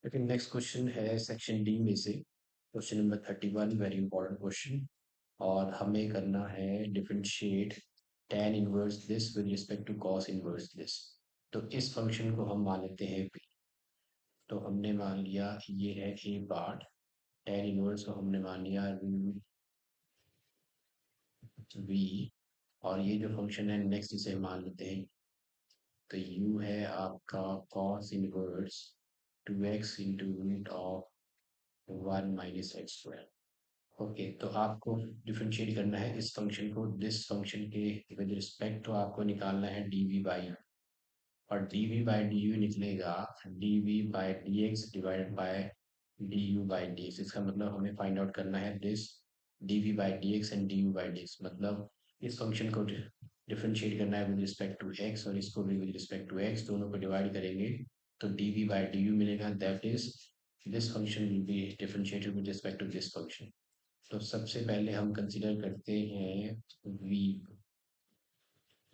लेकिन next question है section D में से question number 31, very important question. और हमें करना है differentiate tan inverse this with respect to cos inverse this. तो इस फंक्शन को हम मान लेते हैं p। तो हमने मान लिया ये है a पार्ट, tan इनवर्स को हमने मान लिया रूट v। और ये जो फंक्शन है नेक्स्ट इसे मान लेते हैं। तो u है आपका cos inverse 2x into root of 1 minus x square. Okay, तो आपको डिफरेंशिएट करना है इस फंक्शन को दिस फंक्शन के विद रिस्पेक्ट। तो आपको निकालना है डी वी बाई, और d v by d u निकलेगा d v by d x divided by d u by d x. इसका मतलब हमें फाइंड आउट करना है this d v by d x and d u by d x. मतलब इस function को differentiate करना है विद रिस्पेक्ट टू एक्स, और इसको भी विद रिस्पेक्ट टू एक्स, दोनों को डिवाइड करेंगे तो d v by d u मिलेगा। That is this function will be differentiated with respect to this function. तो सबसे पहले हम कंसिडर करते हैं v।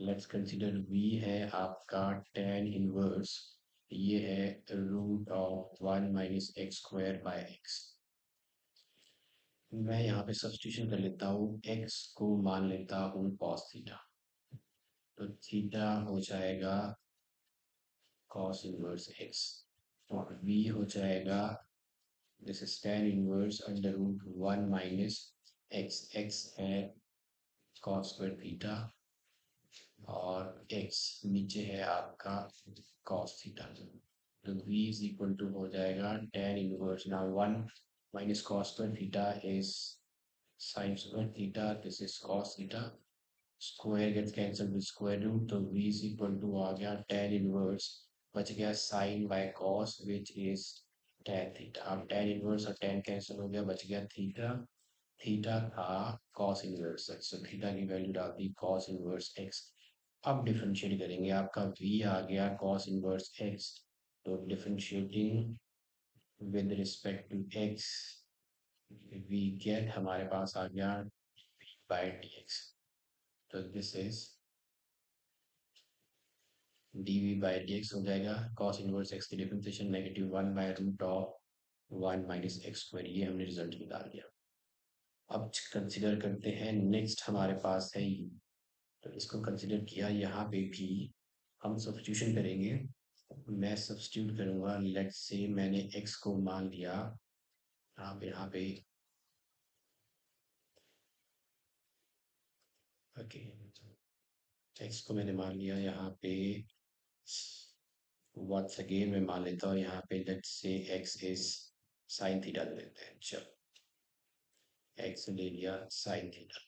लेट्स कंसिडर v है आपका tan इनवर्स, ये है root of 1 minus x square by x. मैं यहाँ पे सब्स्टिट्यूशन कर लेता हूँ, x को मान लेता हूँ cos थीटा। तो थीटा हो जाएगा cos इनवर्स x, और v हो जाएगा this is tan inverse under root 1 minus x. x है cos स्क्वायर थीटा, और x नीचे है आपका cos थीटा। तो v इज इक्वल टू हो जाएगा tan इनवर्स ना 1 minus cos square theta is sin square theta, this is cos theta. Square gets cancel with square root, तो v इज इक्वल टू आ गया tan इनवर्स, बच गया sin by cos which is tan theta. अब tan inverse और tan cancel हो गया, बच गया थीटा। थीटा था cos इनवर्स x, तो थीटा की वैल्यू डाल दी cos इनवर्स x। अब डिफरेंशिएट करेंगे, आपका v आ गया cos इनवर्स x, तो differentiating with respect to x we get हमारे पास आ गया v बाई डी एक्स। तो this is d v by d x हो जाएगा cos इनवर्स x की differentiation negative 1 by root of 1 minus x square. ये हमने रिजल्ट निकाल दिया। अब कंसिडर करते हैं नेक्स्ट हमारे पास है u। तो इसको कंसिडर किया, यहाँ पे भी हम सब्स्टिट्यूशन करेंगे। मैं सब्स्टिट्यूट करूंगा, लेट्स से मैंने x को मान लिया यहाँ पे ओके, x को मैंने मान लिया यहाँ पे। वंस अगेन मैं मान लेता हूँ यहाँ पे, let's say x is sine theta ले लेते हैं। चलो x ले लिया साइन थीटा,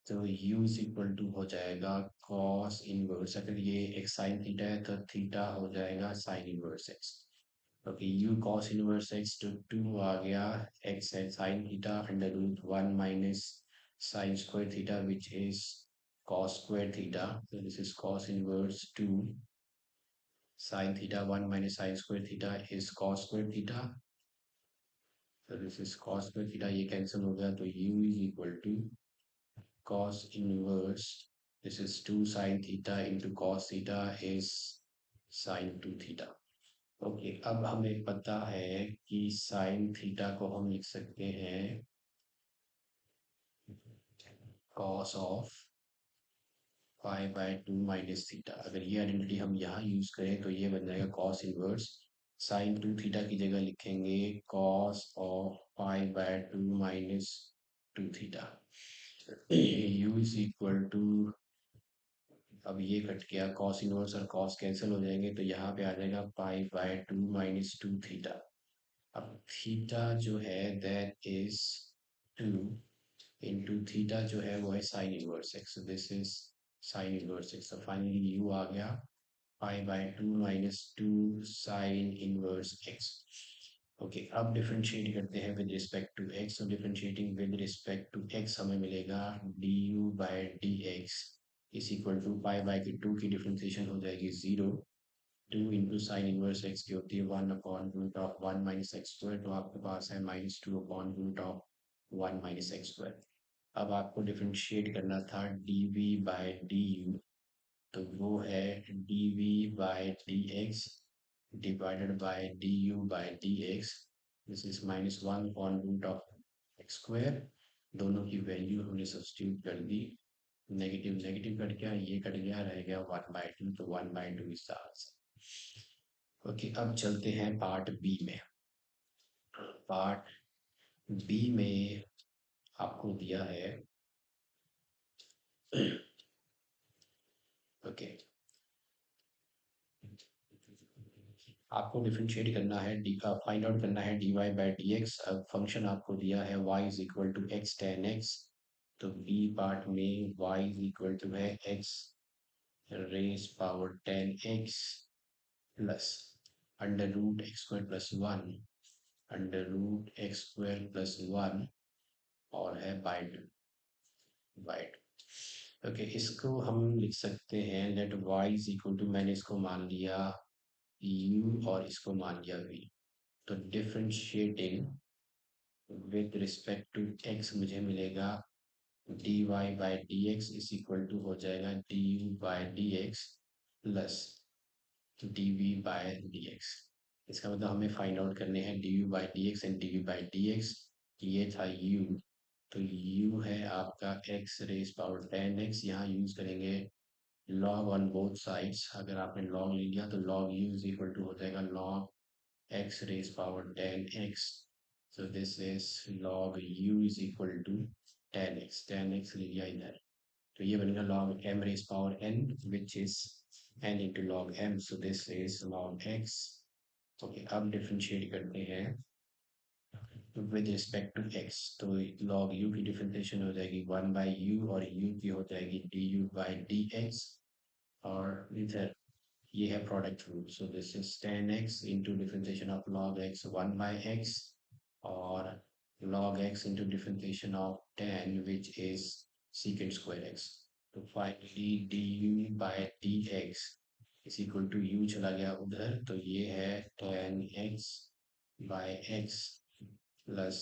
तो u इज इक्वल टू हो जाएगा cos इनवर्स। अगर ये एक साइन थीटा है तो थीटा हो जाएगा sine inverse x। Okay, u cos inverse x तो 2 आ गया, x है sine theta under root 1 minus sine square theta which is cos square theta. तो this is cos inverse 2 sine theta 1 minus sine square theta is cos square theta. तो this is cos square theta, ये cancel हो गया, तो u is equal to cos inverse, this is 2 sin theta into cos theta is sin 2 theta। Okay, अब हमें पता है कि sin थीटा को हम लिख सकते हैं cos of pi by 2 minus theta. अगर ये आइडेंटिटी हम यहाँ यूज करें तो ये बन जाएगा cos इनवर्स sin 2 थीटा की जगह लिखेंगे cos of pi by 2 minus 2 theta. u is equal to, अब ये कट गया, cos इनवर्स और cos कैंसिल हो जाएंगे, तो यहाँ पे आ जाएगा पाई बाय 2 माइनस 2 थीटा। अब थीटा जो है दैट इज 2 इंटू थीटा जो है वो है sine inverse x, this is sine inverse x. तो फाइनली यू आ गया pi by 2 minus 2 sine inverse x. Okay, अब डिफरेंशिएट करते हैं विद रिस्पेक्ट टू एक्स। तो differentiating with respect to x हमें मिलेगा d u by d x is equal to pi by की 2 की डिफरेंशिएशन हो जाएगी 0। 2 इंटू साइन इनवर्स एक्स की होती है 1 upon root of 1 minus x square, तो आपके पास है minus 2 upon root of 1 minus x square. अब आपको डिफरेंशिएट करना था d v by d u, तो वो है d v by d x divided by du by dx. This is -1 on root of x square. दोनों की वैल्यू हमने सब्स्टिट्यूट कर दी. नेगेटिव नेगेटिव कट गया, ये कट गया, रह गया 1/2. तो 1/2 इज द आंसर. ओके, अब चलते हैं पार्ट बी में. पार्ट बी में आपको दिया है. ओके, आपको डिफरेंशिएट करना है, डी का फाइंड आउट करना है dy बाई डी एक्स. अब फंक्शन आपको दिया है y is equal to x ten x. तो बी पार्ट में y इज इक्वल टू है x raise power ten x plus under root x square plus one, under root x square plus one, और है by two. Okay, इसको हम लिख सकते हैं let y is equal to, मैंने इसको मान लिया u और इसको मान लिया v. तो differentiating with respect to x मुझे मिलेगा dy by d x is equal to हो जाएगा du by d x plus dv by d x. इसका मतलब हमें फाइंड आउट करने हैं du by d x and dv by d x. ये था u. तो u है आपका x raise power ten x. यहाँ यूज करेंगे log ऑन बोथ साइड्स. अगर आपने log ले लिया तो log u is equal to हो जाएगा log x raised power 10x. So this is log u is equal to 10x. 10x ले लिया इधर, तो ये बनेगा log m raised power n, which is n into log m. So this is log x. Okay, अब differentiate करते हैं with respect to x. तो log u की डिफरेंशिएशन हो जाएगी 1/u, और u की हो जाएगी du by dx. और इधर ये है product rule. So this is 10x into differentiation of log x 1/x, और log x into differentiation of 10 which is secant square x. तो finally du by dx is equal to u चला गया उधर, तो ये है 10x by x plus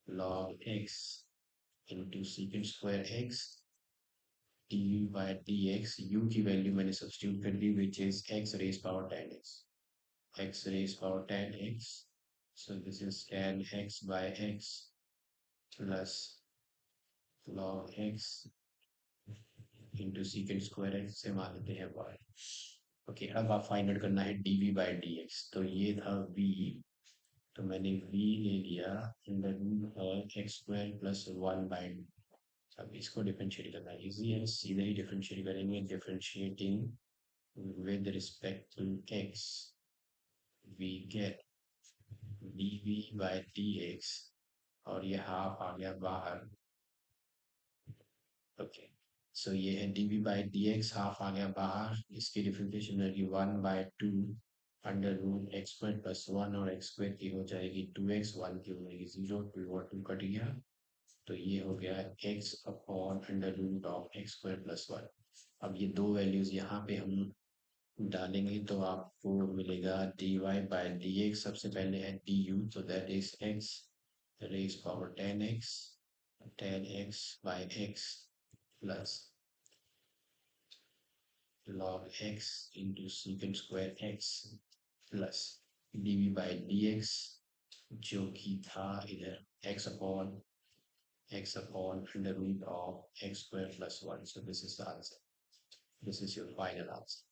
log x into secant square x du by dx. u की value मैंने substitute कर दी which is x raise power 10x. x raised power 10x. So this is 10x by x plus log x into secant square x से मान लेते हैं y. Okay, अब आप फाइंड आउट करना है dv by dx. तो ये था v, तो मैंने v ले लिया अंडर रूट है x square plus one by two. अब इसको डिफरेंशिएट करना इजी है, सीधे ही डिफरेंशिएट करेंगे. Differentiating with respect to x we get dv by dx, और ये हाफ आ गया बाहर. ओके, सो ये है dv by d x, half आ गया बाहर. इसकी डिफरेंशिएशन होगी 1/2 under root x square plus one, और एक्स स्क्वायर की हो जाएगी 2x, 1 की हो जाएगी 0, 2 और 2 कट गया. तो ये हो गया x upon under root of x square plus one. अब ये दो वैल्यूज यहाँ पे हम डालेंगे तो आपको मिलेगा dy बाई डी एक्स. सबसे पहले है du, तो that is x raise power 10x, 10x by x plus log x into secant square x plus dv by dx, जो कि था इधर x upon under root of x square plus 1. So this is the answer. This is your final answer.